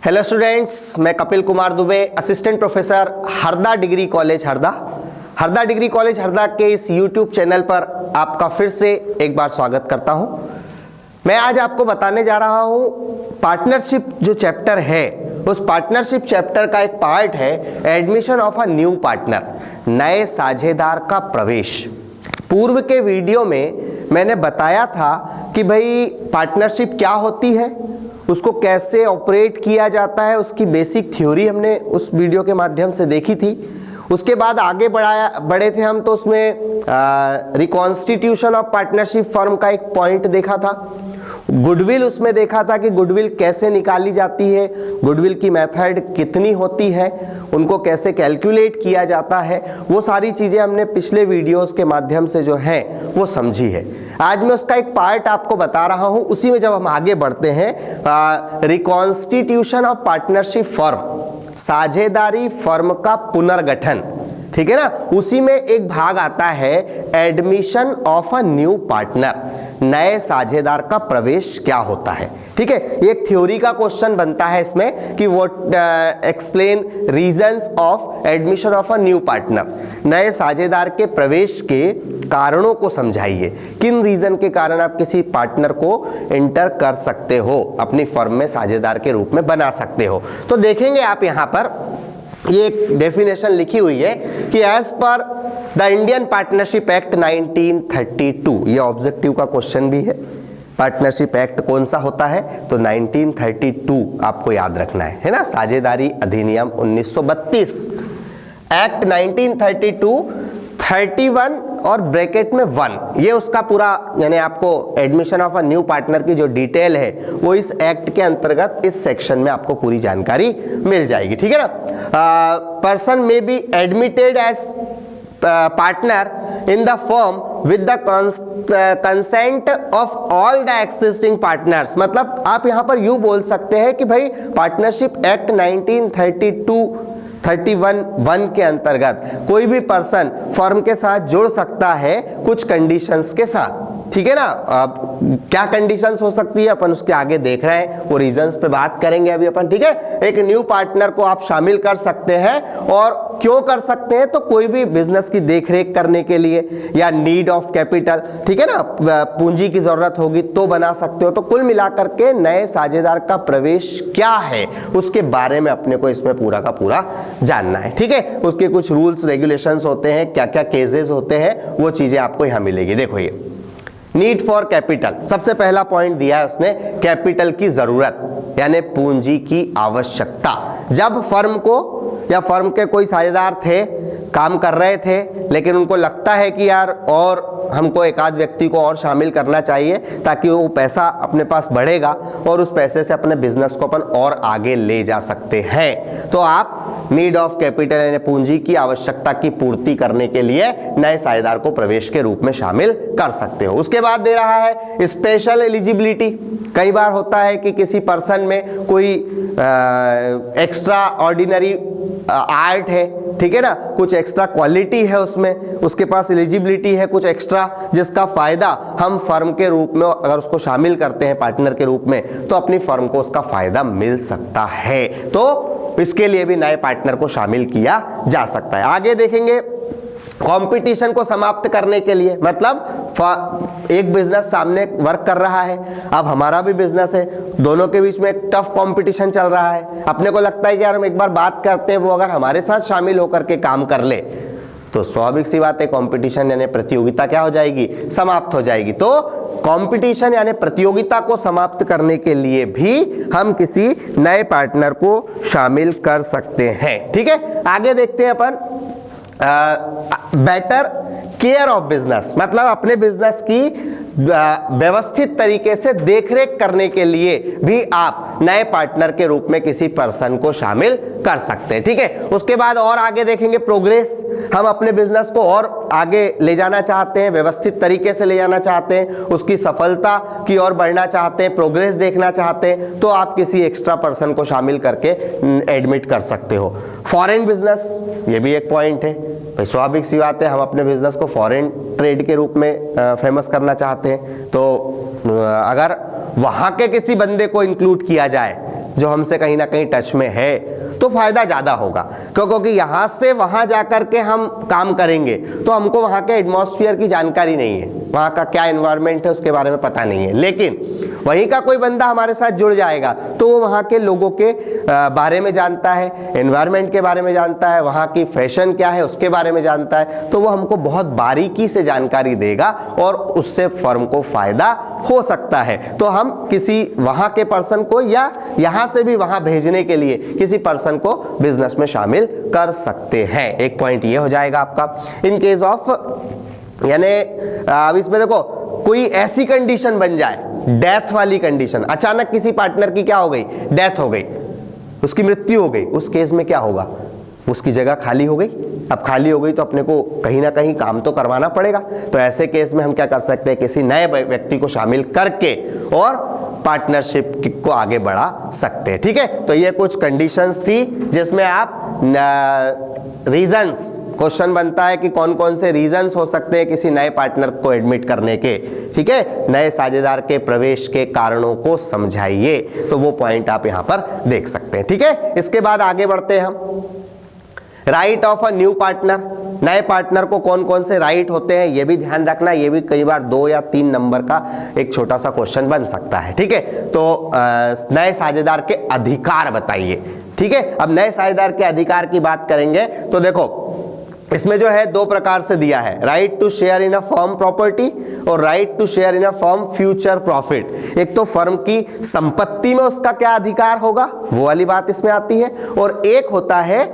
Hello students, मैं Kapil Kumar Dubey, assistant professor Harda degree college Harda degree college Harda के इस यूट्यूब चैनल पर आपका फिर से एक बार स्वागत करता हूं। मैं आज आपको बताने जा रहा हूं पार्टनरशिप जो चैप्टर है, उस पार्टनरशिप चैप्टर का एक पार्ट है admission of a new partner, नए साझेदार का प्रवेश। पूर्व के वीडियो में मैंने बताया था कि भाई पार्टनरशिप क्या होती है, उसको कैसे ऑपरेट किया जाता है, उसकी बेसिक थ्योरी हमने उस वीडियो के माध्यम से देखी थी। उसके बाद आगे बढ़े थे हम, तो उसमें रिकॉन्स्टिट्यूशन ऑफ पार्टनरशिप फर्म का एक पॉइंट देखा था। गुडविल उसमें देखा था कि गुडविल कैसे निकाली जाती है, गुडविल की मेथड कितनी होती है, उनको कैसे कैलकुलेट किया जाता है, वो सारी चीज़ें हमने पिछले वीडियोस के माध्यम से जो है वो समझी है। आज मैं उसका एक पार्ट आपको बता रहा हूँ। उसी में जब हम आगे बढ़ते हैं, रिकॉन्स्टिट्यूशन ऑफ पार्टनरशिप फर्म, साझेदारी फर्म का पुनर्गठन, ठीक है ना, उसी में एक भाग आता है admission of a new partner, नए साझेदार का प्रवेश क्या होता है। ठीक है, एक थ्योरी का क्वेश्चन बनता है इसमें कि what explain reasons of admission of a new partner, नए साझेदार के प्रवेश के कारणों को समझाइए। किन रीजन के कारण आप किसी पार्टनर को एंटर कर सकते हो, अपनी फर्म में साझेदार के रूप में बना सकते हो। तो देखेंगे आप यहाँ पर ये एक डेफिनेशन लिखी हुई है कि as per the Indian partnership act 1932, ये ऑब्जेक्टिव का क्वेश्चन भी है। पार्टनरशिप एक्ट कौन सा होता है, तो 1932 आपको याद रखना है ना। साझेदारी अधिनियम 1932, एक्ट 1932, 31 और ब्रैकेट में 1, ये उसका पूरा, यानी आपको admission of a new partner की जो डिटेल है वो इस एक्ट के अंतर्गत इस सेक्शन में आपको पूरी जानकारी मिल जाएगी। ठीक है ना। Person may be admitted as partner in the firm with the consent of all the existing partners. मतलब आप यहाँ पर यूं बोल सकते हैं कि भाई पार्टनरशिप एक्ट 1931 के अंतर्गत कोई भी पर्सन फर्म के साथ जुड़ सकता है कुछ कंडीशंस के साथ। ठीक है ना। अब क्या कंडीशंस हो सकती है अपन उसके आगे देख रहे हैं, वो रीजंस पे बात करेंगे अभी अपन। ठीक है, एक न्यू पार्टनर को आप शामिल कर सकते हैं, और क्यों कर सकते हैं, तो कोई भी बिजनेस की देखरेख करने के लिए या नीड ऑफ कैपिटल, ठीक है ना, पूंजी की जरूरत होगी तो बना सकते हो। तो कुल मिलाकर के नए साझेदार का प्रवेश क्या है उसके बारे में अपने को इसमें पूरा का पूरा जानना है। ठीक है, उसके कुछ रूल्स रेगुलेशंस होते हैं, क्या क्या केसेस होते हैं, वो चीजें आपको यहाँ मिलेगी। देखो ये नीड फॉर कैपिटल, सबसे पहला पॉइंट दिया है उसने, कैपिटल की जरूरत यानी पूंजी की आवश्यकता। जब फर्म को या फर्म के कोई साझेदार थे, काम कर रहे थे, लेकिन उनको लगता है कि यार और हमको एक आध व्यक्ति को और शामिल करना चाहिए ताकि वो पैसा अपने पास बढ़ेगा और उस पैसे से अपने बिजनेस को अपन और आगे ले जा सकते हैं, तो आप नीड ऑफ कैपिटल यानी पूंजी की आवश्यकता की पूर्ति करने के लिए नए साझेदार को प्रवेश के रूप में शामिल कर सकते हो। उसके बाद दे रहा है स्पेशल एलिजिबिलिटी। कई बार होता है कि किसी पर्सन में कोई एक्स्ट्रा ऑर्डिनरी आर्ट है, ठीक है ना, कुछ एक्स्ट्रा क्वालिटी है उसमें, उसके पास एलिजिबिलिटी है कुछ एक्स्ट्रा, जिसका फायदा हम फर्म के रूप में अगर उसको शामिल करते हैं पार्टनर के रूप में, तो अपनी फर्म को उसका फायदा मिल सकता है। तो इसके लिए भी नए पार्टनर को शामिल किया जा सकता है। आगे देखेंगे कंपटीशन को समाप्त करने के लिए, मतलब एक बिजनेस सामने वर्क कर रहा है, अब हमारा भी बिजनेस है, दोनों के बीच में एक टफ कंपटीशन चल रहा है। अपने को लगता है कि यार हम एक बार बात करते हैं, वो अगर हमारे साथ शामिल होकर के काम कर ले तो स्वाभाविक सी बात है कंपटीशन यानी प्रतियोगिता क्या हो जाएगी, समाप्त हो जाएगी। तो कंपटीशन यानी प्रतियोगिता को समाप्त करने के लिए भी हम किसी नए पार्टनर को शामिल कर सकते हैं। ठीक है, आगे देखते हैं अपन बेटर केयर ऑफ बिजनेस, मतलब अपने बिजनेस की व्यवस्थित तरीके से देखरेख करने के लिए भी आप नए पार्टनर के रूप में किसी पर्सन को शामिल कर सकते हैं। ठीक है, उसके बाद और आगे देखेंगे प्रोग्रेस। हम अपने बिजनेस को और आगे ले जाना चाहते हैं, व्यवस्थित तरीके से ले जाना चाहते हैं, उसकी सफलता की ओर बढ़ना चाहते हैं, प्रोग्रेस देखना चाहते हैं, तो आप किसी एक्स्ट्रा पर्सन को शामिल करके एडमिट कर सकते हो। फॉरेन बिजनेस, ये भी एक पॉइंट है। भाई स्वाभाविक सी बात है, हम अपने बिजनेस को फॉरेन ट्रेड के रूप में फेमस करना चाहते हैं, तो अगर वहाँ के किसी बंदे को इंक्लूड किया जाए जो हमसे कहीं ना कहीं टच में है, तो फायदा ज़्यादा होगा, क्योंकि यहाँ से वहाँ जा कर के हम काम करेंगे तो हमको वहाँ के एटमॉस्फेयर की जानकारी नहीं है, वहाँ का क्या एनवायरनमेंट है उसके बारे में पता नहीं है। लेकिन वहीं का कोई बंदा हमारे साथ जुड़ जाएगा तो वो वहाँ के लोगों के बारे में जानता है, एनवायरनमेंट के बारे में जानता है, वहाँ की फैशन क्या है उसके बारे में जानता है, तो वो हमको बहुत बारीकी से जानकारी देगा और उससे फर्म को फायदा हो सकता है। तो हम किसी वहाँ के पर्सन को या यहाँ से भी वहाँ भेजने के लिए किसी पर्सन को बिजनेस में शामिल कर सकते हैं। एक पॉइंट ये हो जाएगा आपका। इन केस ऑफ यानी अब इसमें देखो कोई ऐसी कंडीशन बन जाए, डेथ वाली कंडीशन, अचानक किसी पार्टनर की क्या हो गई, डेथ हो गई, उसकी मृत्यु हो गई, उस केस में क्या होगा, उसकी जगह खाली हो गई। अब खाली हो गई तो अपने को कहीं ना कहीं काम तो करवाना पड़ेगा। तो ऐसे केस में हम क्या कर सकते हैं, किसी नए व्यक्ति को शामिल करके और पार्टनरशिप को आगे बढ़ा सकते हैं। ठीक है, तो ये कुछ कंडीशंस थी जिसमें आप रीजंस, क्वेश्चन बनता है कि कौन कौन से रीजंस हो सकते हैं किसी नए पार्टनर को एडमिट करने के। ठीक है, नए साझेदार के प्रवेश के कारणों को समझाइए, तो वो पॉइंट आप यहां पर देख सकते हैं। ठीक है, इसके बाद आगे बढ़ते हैं हम। Right of a new partner, नए पार्टनर को कौन कौन से राइट होते हैं ये भी ध्यान रखना, ये भी कई बार 2 या 3 नंबर का एक छोटा सा क्वेश्चन बन सकता है। ठीक है, तो नए साझेदार के अधिकार बताइए। ठीक है, अब नए साझेदार के अधिकार की बात करेंगे तो देखो इसमें जो है 2 प्रकार से दिया है, right to share in a firm property और right to share in a firm future profit. एक तो फर्म की संपत्ति में उसका क्या अधिकार होगा वो वाली बात इसमें आती है, और एक होता है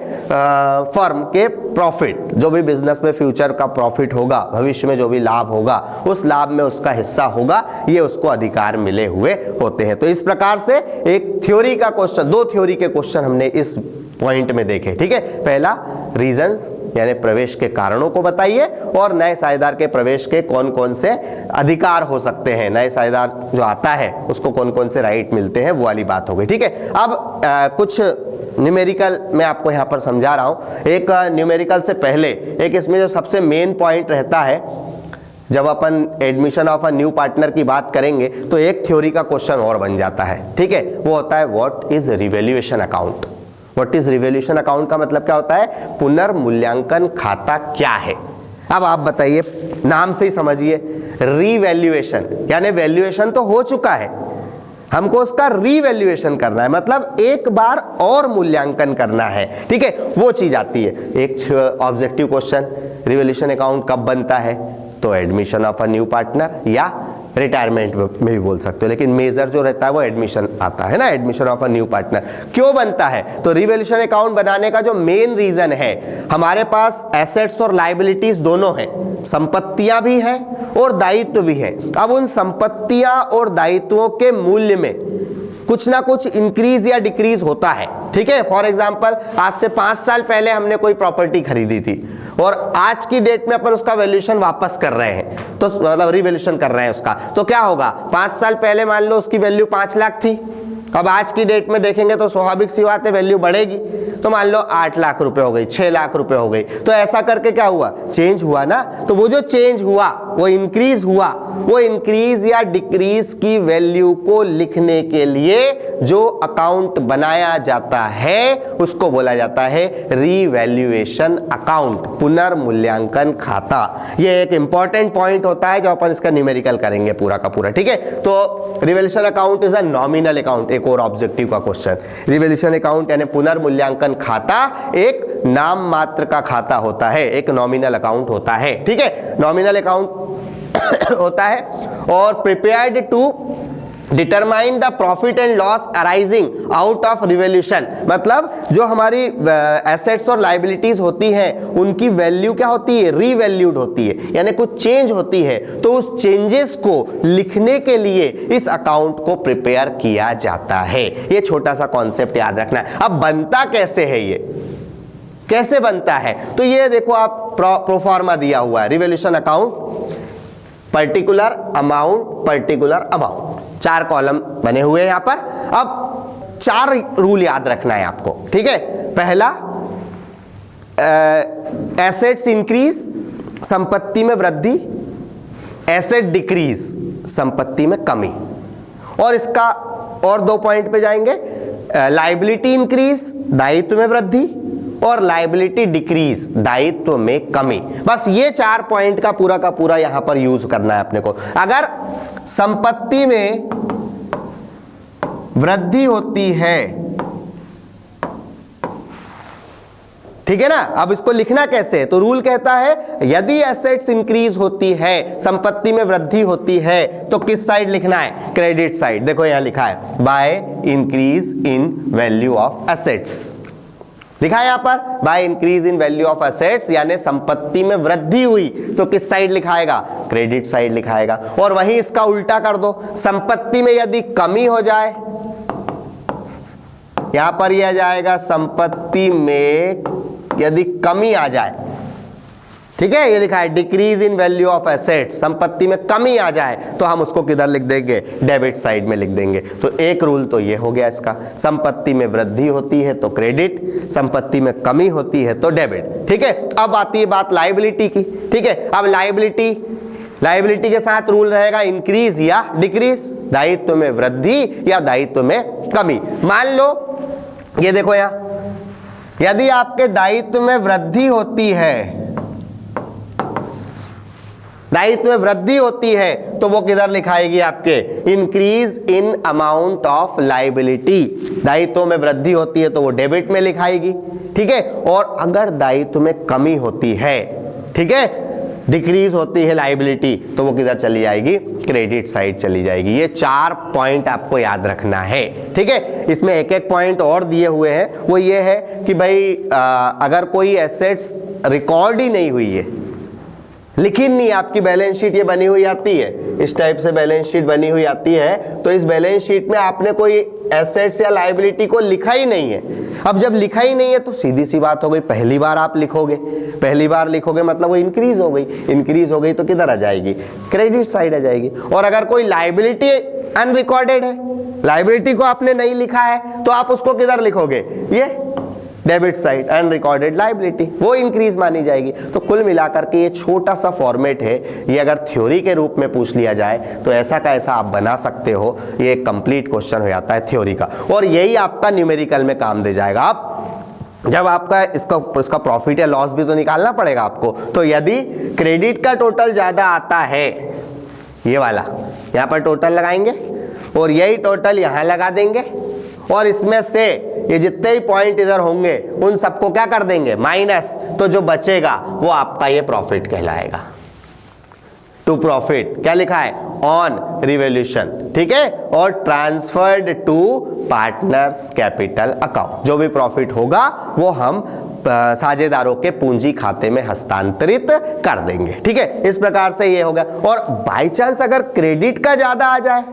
फर्म के प्रॉफिट, जो भी बिजनेस में फ्यूचर का प्रॉफिट होगा, भविष्य में जो भी लाभ होगा उस लाभ में उसका हिस्सा होगा, ये उसको अधिकार मिले हुए होते हैं। तो इस प्रकार से एक थ्योरी का क्वेश्चन, 2 थ्योरी के क्वेश्चन हमने इस पॉइंट में देखे। ठीक है, पहला रीजंस यानी प्रवेश के कारणों को बताइए, और नए साझेदार के प्रवेश के कौन कौन से अधिकार हो सकते हैं, नए साझेदार जो आता है उसको कौन कौन से राइट मिलते हैं, वो वाली बात हो गई। ठीक है, अब कुछ न्यूमेरिकल मैं आपको यहाँ पर समझा रहा हूँ। एक न्यूमेरिकल से पहले एक इसमें जो सबसे मेन पॉइंट रहता है, जब अपन admission of a new partner की बात करेंगे तो एक थ्योरी का क्वेश्चन और बन जाता है। ठीक है, वो होता है what is revaluation account. What is revaluation account का मतलब क्या होता है, पुनर्मूल्यांकन खाता क्या है। अब आप बताइए, नाम से ही समझिए, रिवैल्यूएशन यानी वैल्यूएशन तो हो चुका है, हमको उसका रिवैल्यूएशन करना है, मतलब एक बार और मूल्यांकन करना है। ठीक है, वो चीज आती है। एक ऑब्जेक्टिव क्वेश्चन, रिवैल्यूएशन अकाउंट कब बनता है, तो admission of a new partner या रिटायरमेंट में भी बोल सकते हो, लेकिन मेजर जो रहता है वो एडमिशन आता है ना, admission of a new partner. क्यों बनता है, तो रिवैल्यूएशन अकाउंट बनाने का जो मेन रीजन है, हमारे पास एसेट्स और लायबिलिटीज दोनों हैं, संपत्तियां भी हैं और दायित्व भी हैं। अब उन संपत्तियां और दायित्वों के मूल्य में कुछ ना कुछ इंक्रीज या डिक्रीज होता है। ठीक है, फॉर एग्जांपल आज से 5 साल पहले हमने कोई प्रॉपर्टी खरीदी थी और आज की डेट में अपन उसका वैल्यूएशन वापस कर रहे हैं, तो मतलब रिवैल्यूएशन कर रहे हैं उसका, तो क्या होगा, 5 साल पहले मान लो उसकी वैल्यू 5 लाख थी, अब आज की डेट में देखेंगे तो स्वाभाविक सी बात है वैल्यू बढ़ेगी, तो मान लो 8 लाख रुपए हो गई, 6 लाख रुपए हो गई। तो ऐसा करके क्या हुआ, चेंज हुआ ना। तो वो जो चेंज हुआ, वो इंक्रीज हुआ, वो इंक्रीज या डिक्रीज की वैल्यू को लिखने के लिए जो अकाउंट बनाया जाता है उसको बोला जाता है रीवैल्यूएशन अकाउंट, पुनर्मूल्यांकन खाता। ये एक इंपॉर्टेंट पॉइंट होता है जो अपन इसका न्यूमेरिकल करेंगे पूरा का पूरा। ठीक है, तो revaluation account is a nominal account, एक और ऑब्जेक्टिव का क्वेश्चन। रिवैल्यूएशन अकाउंट यानी पुनर्मूल्यांकन खाता एक नाम मात्र का खाता होता है, एक नॉमिनल अकाउंट होता है। ठीक है, नॉमिनल अकाउंट होता है और prepared to determine the profit and loss arising out of revaluation, मतलब जो हमारी एसेट्स और लायबिलिटीज होती हैं उनकी वैल्यू क्या होती है, रीवैल्यूड होती है, यानी कुछ चेंज होती है, तो उस चेंजेस को लिखने के लिए इस अकाउंट को प्रिपेयर किया जाता है। ये छोटा सा कॉन्सेप्ट याद रखना है। अब बनता कैसे है, ये कैसे बनता है, तो ये देखो आप प्रोफार्मा दिया हुआ है, revaluation account particular amount, 4 column बने हुए हैं यहां पर। अब 4 रूल याद रखना है आपको। ठीक है, पहला एसेट्स इंक्रीज, संपत्ति में वृद्धि, एसेट डिक्रीज, संपत्ति में कमी, और इसका और 2 पॉइंट पे जाएंगे, लायबिलिटी इंक्रीज, दायित्व में वृद्धि, और लायबिलिटी डिक्रीज, दायित्व में कमी। बस ये 4 पॉइंट का पूरा यहां पर यूज करना है अपने को। अगर संपत्ति में वृद्धि होती है, ठीक है ना, अब इसको लिखना कैसे है, तो रूल कहता है यदि एसेट्स इंक्रीज होती है, संपत्ति में वृद्धि होती है, तो किस साइड लिखना है, क्रेडिट साइड। देखो यहां लिखा है by increase in value of assets, लिखा है यहां पर by increase in value of assets, यानी संपत्ति में वृद्धि हुई तो किस साइड लिखाएगा, क्रेडिट साइड लिखाएगा। और वहीं इसका उल्टा कर दो, संपत्ति में यदि कमी हो जाए, यहां पर यह जाएगा संपत्ति में यदि कमी आ जाए, ठीक है, ये लिखा है decrease in value of assets, संपत्ति में कमी आ जाए तो हम उसको किधर लिख देंगे, डेबिट साइड में लिख देंगे। तो एक रूल तो ये हो गया इसका, संपत्ति में वृद्धि होती है तो क्रेडिट, संपत्ति में कमी होती है तो डेबिट, ठीक है। अब आती है बात लायबिलिटी की, ठीक है। अब लायबिलिटी के साथ रूल रहेगा इंक्रीज या डिक्रीज, दायित्व में वृद्धि या दायित्व में कमी। मान लो ये देखो यहां, यदि आपके दायित्व में वृद्धि होती है, दायित्व में वृद्धि होती है तो वो किधर लिखाएगी आपके, increase in amount of liability, दायित्व में वृद्धि होती है तो वो डेबिट में लिखाएगी, ठीक है। और अगर दायित्व में कमी होती है, ठीक है, डिक्रीज होती है लायबिलिटी, तो वो किधर चली जाएगी, क्रेडिट साइड चली जाएगी। ये 4 पॉइंट आपको याद रखना है, ठीक है। इसमें एक पॉइंट और दिए हुए हैं, वो ये है कि भाई अगर कोई एसेट्स रिकॉर्ड ही नहीं हुई है, लिखी नहीं, आपकी बैलेंस शीट ये बनी हुई आती है, इस टाइप से बैलेंस शीट बनी हुई आती है, तो इस बैलेंस शीट में आपने कोई एसेट्स या लायबिलिटी को लिखा ही नहीं है। अब जब लिखा ही नहीं है तो सीधी सी बात हो गई, पहली बार आप लिखोगे, पहली बार लिखोगे मतलब वो इंक्रीज हो गई, इंक्रीज हो गई तो किधर आ जाएगी, क्रेडिट साइड आ जाएगी। और अगर कोई लायबिलिटी अनरिकॉर्डेड है, लायबिलिटी को आपने नहीं लिखा है, तो आप उसको किधर लिखोगे, ये डेबिट साइड, अनरिकॉर्डेड लायबिलिटी, वो इंक्रीज मानी जाएगी। तो कुल मिलाकर के ये छोटा सा फॉर्मेट है, ये अगर थ्योरी के रूप में पूछ लिया जाए तो ऐसा का ऐसा आप बना सकते हो, ये एक कंप्लीट क्वेश्चन हो जाता है थ्योरी का, और यही आपका न्यूमेरिकल में काम दे जाएगा। आप जब आपका इसका प्रॉफिट या लॉस भी तो निकालना पड़ेगा आपको, तो यदि क्रेडिट का टोटल ज्यादा आता है, ये वाला यहाँ पर टोटल लगाएंगे और यही टोटल यहाँ लगा देंगे, और इसमें से ये जितने ही पॉइंट इधर होंगे उन सबको क्या कर देंगे, माइनस, तो जो बचेगा वो आपका ये प्रॉफिट कहलाएगा। टू प्रॉफिट क्या लिखा है, ऑन रिवॉल्यूशन, ठीक है, और transferred to partners capital account, जो भी प्रॉफिट होगा वो हम साझेदारों के पूंजी खाते में हस्तांतरित कर देंगे, ठीक है। इस प्रकार से ये हो गया। और बाई चांस अगर क्रेडिट का ज्यादा आ जाए,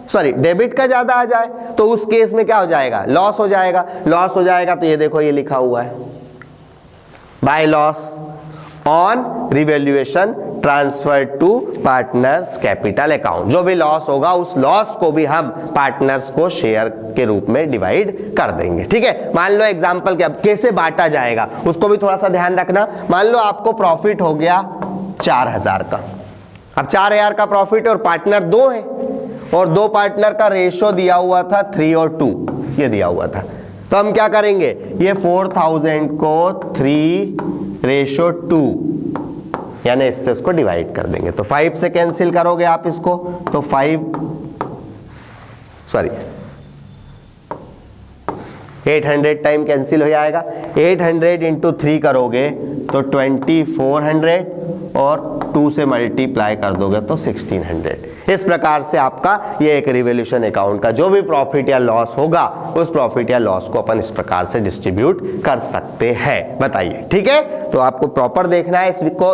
सॉरी डेबिट का ज्यादा आ जाए, तो उस केस में क्या हो जाएगा, लॉस हो जाएगा। लॉस हो जाएगा तो ये देखो ये लिखा हुआ है by loss on revaluation transfer to partners capital account, जो भी लॉस होगा उस लॉस को भी हम पार्टनर्स को शेयर के रूप में डिवाइड कर देंगे, ठीक है। मान लो एग्जांपल क्या, कैसे बांटा जाएगा उसको भी थोड़ा सा ध्यान रखना। मान लो आपको प्रॉफिट हो गया 4000 का, अब 4000 का प्रॉफिट और पार्टनर 2 है, और 2 पार्टनर का रेशो दिया हुआ था 3 और 2, ये दिया हुआ था। तो हम क्या करेंगे, ये 4000 को 3:2 यानी इससे उसको डिवाइड कर देंगे। तो 5 से कैंसिल करोगे आप इसको, तो 800 टाइम कैंसिल हो जाएगा। 800 इंटू 3 करोगे तो 2400, और 2 से मल्टीप्लाई कर दोगे तो 1600। इस प्रकार से आपका ये एक रिवॉल्यूशन अकाउंट का जो भी प्रॉफिट या लॉस होगा, उस प्रॉफिट या लॉस को अपन इस प्रकार से डिस्ट्रीब्यूट कर सकते हैं। बताइए, ठीक है। तो आपको प्रॉपर देखना है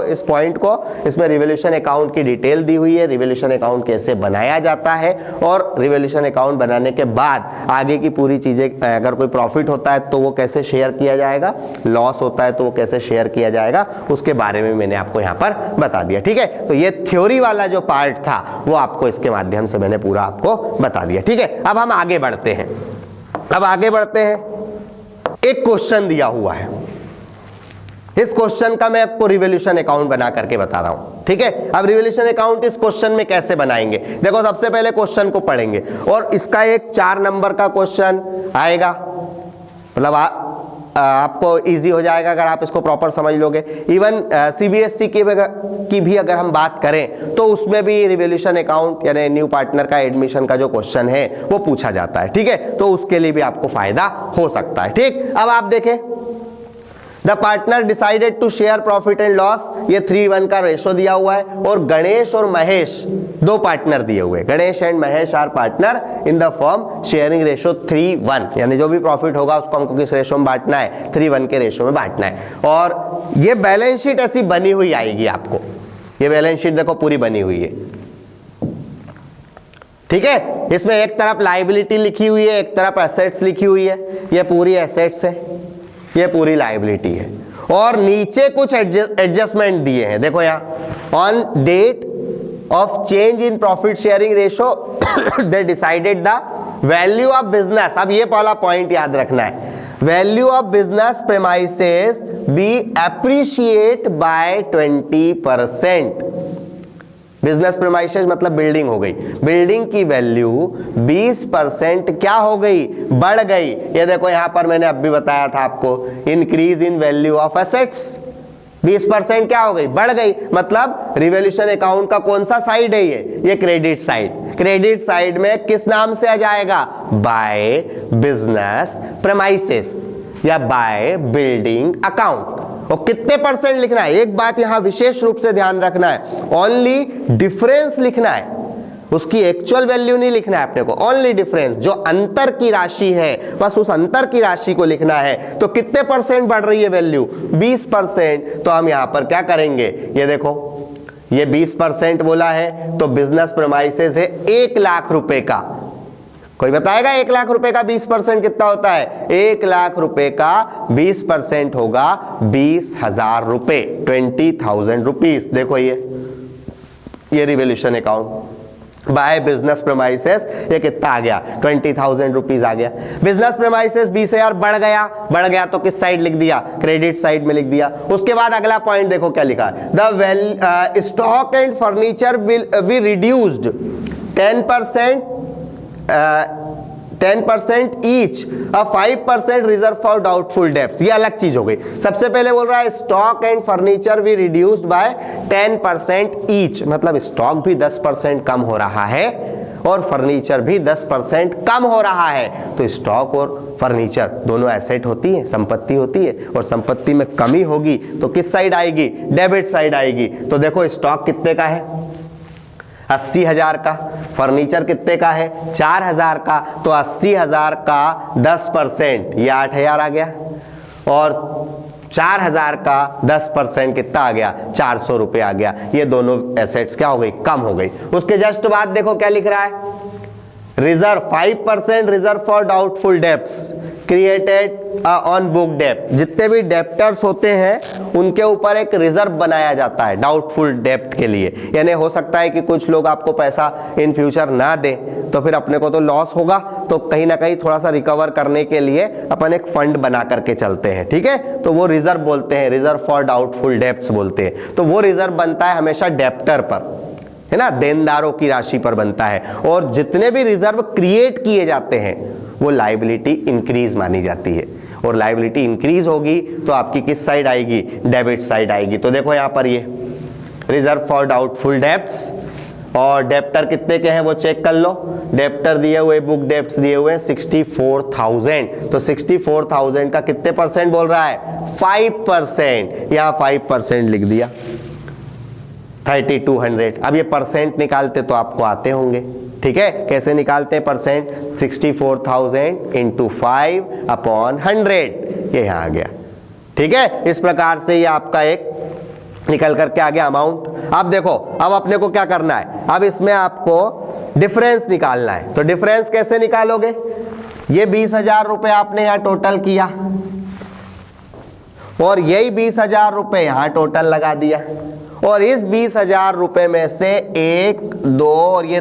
इस पॉइंट को। इसमें रिवॉल्यूशन अकाउंट की डिटेल दी हुई है, रिवॉल्यूशन अकाउंट कैसे बनाया जाता है, और रिवॉल्यूशन अकाउंट बनाने के बाद आगे की पूरी चीजें, अगर कोई प्रॉफिट होता है तो वो कैसे शेयर किया जाएगा, लॉस होता है तो वो कैसे शेयर किया जाएगा, उसके बारे में मैंने आपको यहाँ पर बता दिया, ठीक है। तो ये थ्योरी वाला जो पार्ट था वो आपको इसके माध्यम से मैंने पूरा आपको बता दिया, ठीक है। अब हम आगे बढ़ते हैं। एक क्वेश्चन दिया हुआ है, इस क्वेश्चन का मैं आपको रिवॉल्यूशन अकाउंट बना करके बता रहा हूं। ठीक है। अब रिवैल्यूएशन अकाउंट इस क्वेश्चन में कैसे बनाएंगे, देखो सबसे पहले क्वेश्चन को पढ़ेंगे और इसका एक 4 नंबर का क्वेश्चन आएगा, मतलब आपको इजी हो जाएगा अगर आप इसको प्रॉपर समझ लोगे। इवन सीबीएसई की भी अगर हम बात करें तो उसमें भी रिवैल्यूएशन अकाउंट यानी न्यू पार्टनर का एडमिशन का जो क्वेश्चन है वो पूछा जाता है, ठीक है। तो उसके लिए भी आपको फायदा हो सकता है, ठीक। अब आप देखें, the partner decided to share profit and loss, ये 3:1 का रेशो दिया हुआ है और गणेश और महेश 2 पार्टनर दिए हुए, Ganesh and Mahesh are partner in the firm, sharing ratio 3:1, यानी जो भी प्रॉफिट होगा उसको हमको किस रेशो में बांटना है, 3:1 के रेशो में बांटना है। और ये बैलेंस शीट ऐसी बनी हुई आएगी आपको, ये बैलेंस शीट देखो पूरी बनी हुई है, ठीक है। इसमें एक तरफ लायबिलिटी लिखी हुई है, एक तरफ एसेट्स लिखी हुई है, ये पूरी एसेट्स है, ये पूरी लायबिलिटी है और नीचे कुछ एडजस्टमेंट दिए हैं, देखो यहाँ on date of change in profit sharing ratio they decided the value of business. अब ये पहला पॉइंट याद रखना है, value of business premises be appreciate by 20%। Business premises मतलब बिल्डिंग हो गई, बिल्डिंग की वैल्यू 20% क्या हो गई, बढ़ गई। ये देखो यहां पर मैंने अब भी बताया था आपको, increase in value of assets, 20% क्या हो गई, बढ़ गई। मतलब रिवैल्यूएशन अकाउंट का कौन सा साइड है ये क्रेडिट साइड। क्रेडिट साइड में किस नाम से आ जाएगा, बाय बिजनेस प्रेमाइसेस या बाय बिल्डिंग अकाउंट। और कितने परसेंट लिखना है, एक बात यहां विशेष रूप से ध्यान रखना है, ओनली डिफरेंस लिखना है, उसकी एक्चुअल वैल्यू नहीं लिखना है अपने को, ओनली डिफरेंस, जो अंतर की राशि है बस उस अंतर की राशि को लिखना है। तो कितने परसेंट बढ़ रही है वैल्यू, 20%। तो हम यहां पर क्या करेंगे, ये देखो ये 20% बोला है तो बिजनेस प्रेमाइसेस है 1 लाख रुपए का। कोई बताएगा 1 लाख रुपए का 20% कितना होता है, 1 लाख रुपए का 20% होगा 20,000 रुपए, 20,000 रुपीज। देखो ये revaluation account by business premises ये कितना आ गया, 20,000 रुपीज आ गया। बिजनेस प्रेमाइसेस 20,000 बढ़ गया तो किस साइड लिख दिया, क्रेडिट साइड में लिख दिया। उसके बाद अगला पॉइंट देखो क्या लिखा है, the stock and furniture will be reduced 10% each, 5% reserve for doubtful debts. ये अलग चीज हो गई। सबसे पहले बोल रहा है स्टॉक एंड फर्नीचर भी रिड्यूस्ड बाय 10% ईच, मतलब स्टॉक भी 10% कम हो रहा है और फर्नीचर भी 10% कम हो रहा है। तो स्टॉक और फर्नीचर दोनों एसेट होती है, संपत्ति होती है, और संपत्ति में कमी होगी तो किस साइड आएगी, डेबिट साइड आएगी। तो देखो स्टॉक कितने का है, 80,000 का, फर्नीचर कितने का है, 4,000 का, तो 80,000 का 10% ये 8,000 आ गया, और 4,000 का 10% कितना आ गया, 400 रुपए आ गया। ये दोनों एसेट्स क्या हो गई, कम हो गई। उसके जस्ट बाद देखो क्या लिख रहा है, reserve 5% reserve for doubtful debts created on book डेब्ट। जितने भी डेप्टर्स होते हैं उनके ऊपर एक रिजर्व बनाया जाता है डाउटफुल डेब्ट के लिए, यानी हो सकता है कि कुछ लोग आपको पैसा इन फ्यूचर ना दें तो फिर अपने को तो लॉस होगा, तो कहीं ना कहीं थोड़ा सा रिकवर करने के लिए अपन एक फंड बना करके चलते हैं, ठीक है। तो वो रिजर्व बोलते हैं, रिजर्व फॉर डाउटफुल डेब्ट्स बोलते हैं। तो वो रिजर्व बनता है हमेशा डेप्टर पर, है ना, देनदारों की राशि पर बनता है। और जितने भी रिजर्व क्रिएट किए जाते हैं वो लायबिलिटी इंक्रीज मानी जाती है, और लायबिलिटी इंक्रीज होगी तो आपकी किस साइड आएगी, डेबिट साइड आएगी। तो देखो यहां पर ये रिजर्व फॉर डाउटफुल डेब्ट्स, और डेप्टर कितने के हैं वो चेक कर लो। डेप्टर दिए हुए, बुक डेब्ट्स दिए हुए 64,000, तो 64,000 का कितने परसेंट बोल रहा है, 5%। यहां 5% लिख दिया, 3200। अब ये परसेंट निकालते तो आपको आते होंगे, ठीक है। कैसे निकालते हैं परसेंट, 64,000 इंटू 5/100, ये यहाँ आ गया, ठीक है। इस प्रकार से ये आपका एक निकल करके आ गया अमाउंट। अब देखो, अब अपने को क्या करना है, अब इसमें आपको डिफरेंस निकालना है। तो डिफरेंस कैसे निकालोगे, ये 20,000 रुपए आपने यहाँ टोटल किया और यही 20,000 रुपए यहाँ टोटल लगा दिया, और इस 20,000 रुपए में से 1, 2 और ये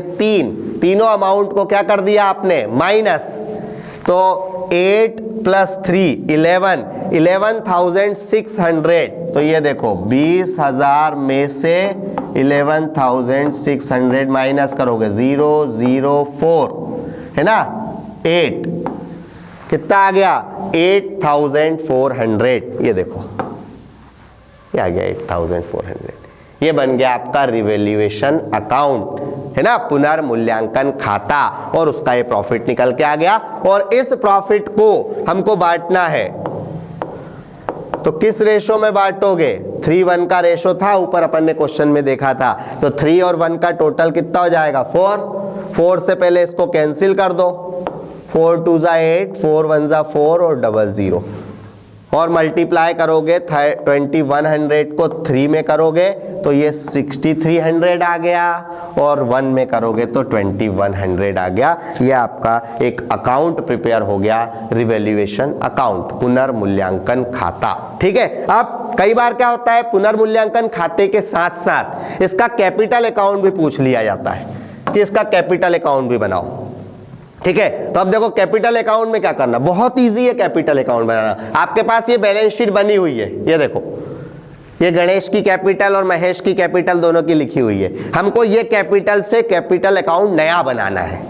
तीनों अमाउंट को क्या कर दिया आपने, माइनस। तो 8 + 3 11,600। तो ये देखो 20,000 में से 11,600 माइनस करोगे 004 है ना 8, कितना आ गया 8,400। ये देखो ये आ गया 8,400। ये बन गया आपका रिवैल्यूएशन अकाउंट, है ना, पुनर्मूल्यांकन खाता, और उसका ये प्रॉफिट निकल के आ गया। और इस प्रॉफिट को हमको बांटना है, तो किस रेशो में बांटोगे? 3:1 का रेशो था, ऊपर अपन ने क्वेश्चन में देखा था। तो 3 और 1 का टोटल कितना हो जाएगा 4 से पहले इसको कैंसिल कर दो, 4 2 जा 8, 4 1 जा 4 और 00, और मल्टीप्लाई करोगे 2100 को 3 में करोगे तो ये 6300 आ गया, और 1 में करोगे तो 2100 आ गया। ये आपका एक अकाउंट प्रिपेयर हो गया, रिवैल्यूएशन अकाउंट, पुनर्मूल्यांकन खाता। ठीक है। अब कई बार क्या होता है, पुनर्मूल्यांकन खाते के साथ साथ इसका कैपिटल अकाउंट भी पूछ लिया जाता है कि इसका कैपिटल अकाउंट भी बनाओ। ठीक है। तो अब देखो कैपिटल अकाउंट में क्या करना, बहुत इजी है कैपिटल अकाउंट बनाना। आपके पास ये बैलेंस शीट बनी हुई है, ये देखो, ये गणेश की कैपिटल और महेश की कैपिटल दोनों की लिखी हुई है। हमको ये कैपिटल से कैपिटल अकाउंट नया बनाना है।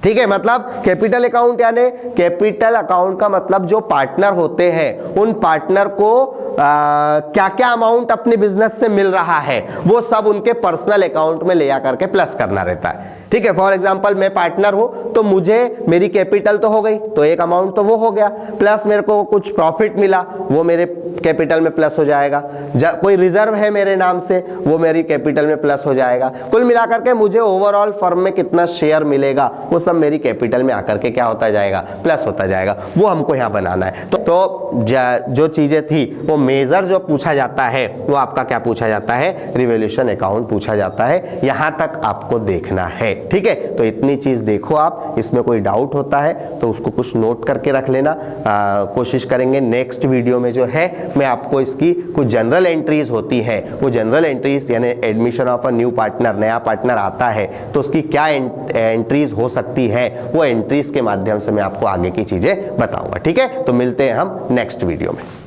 ठीक है। मतलब कैपिटल अकाउंट यानी कैपिटल अकाउंट का मतलब जो पार्टनर होते हैं उन पार्टनर को क्या क्या अमाउंट अपने बिजनेस से मिल रहा है वो सब उनके पर्सनल अकाउंट में ले आकर के प्लस करना रहता है। ठीक है। फॉर एग्जांपल मैं पार्टनर हूं तो मुझे मेरी कैपिटल तो हो गई, तो एक अमाउंट तो वो हो गया, प्लस मेरे को कुछ प्रॉफिट मिला वो मेरे कैपिटल में प्लस हो जाएगा, कोई रिजर्व है मेरे नाम से वो मेरी कैपिटल में प्लस हो जाएगा। कुल मिलाकर के मुझे ओवरऑल फर्म में कितना शेयर मिलेगा वो सब मेरी कैपिटल में आकर के क्या होता जाएगा, प्लस होता जाएगा। वो हमको यहाँ बनाना है। तो जो चीजें थी वो मेजर जो पूछा जाता है वो आपका क्या पूछा जाता है, रिवैल्यूएशन अकाउंट पूछा जाता है। यहां तक आपको देखना है। ठीक है। तो इतनी चीज देखो आप, इसमें कोई डाउट होता है तो उसको कुछ नोट करके रख लेना। कोशिश करेंगे नेक्स्ट वीडियो में जो है मैं आपको इसकी कुछ जनरल एंट्रीज होती है, वो जनरल एंट्रीज यानी admission of a new partner, नया पार्टनर आता है तो उसकी क्या एंट्रीज हो सकती है, वो एंट्रीज के माध्यम से मैं आपको आगे की चीजें बताऊंगा। ठीक है। तो मिलते हैं हम नेक्स्ट वीडियो में।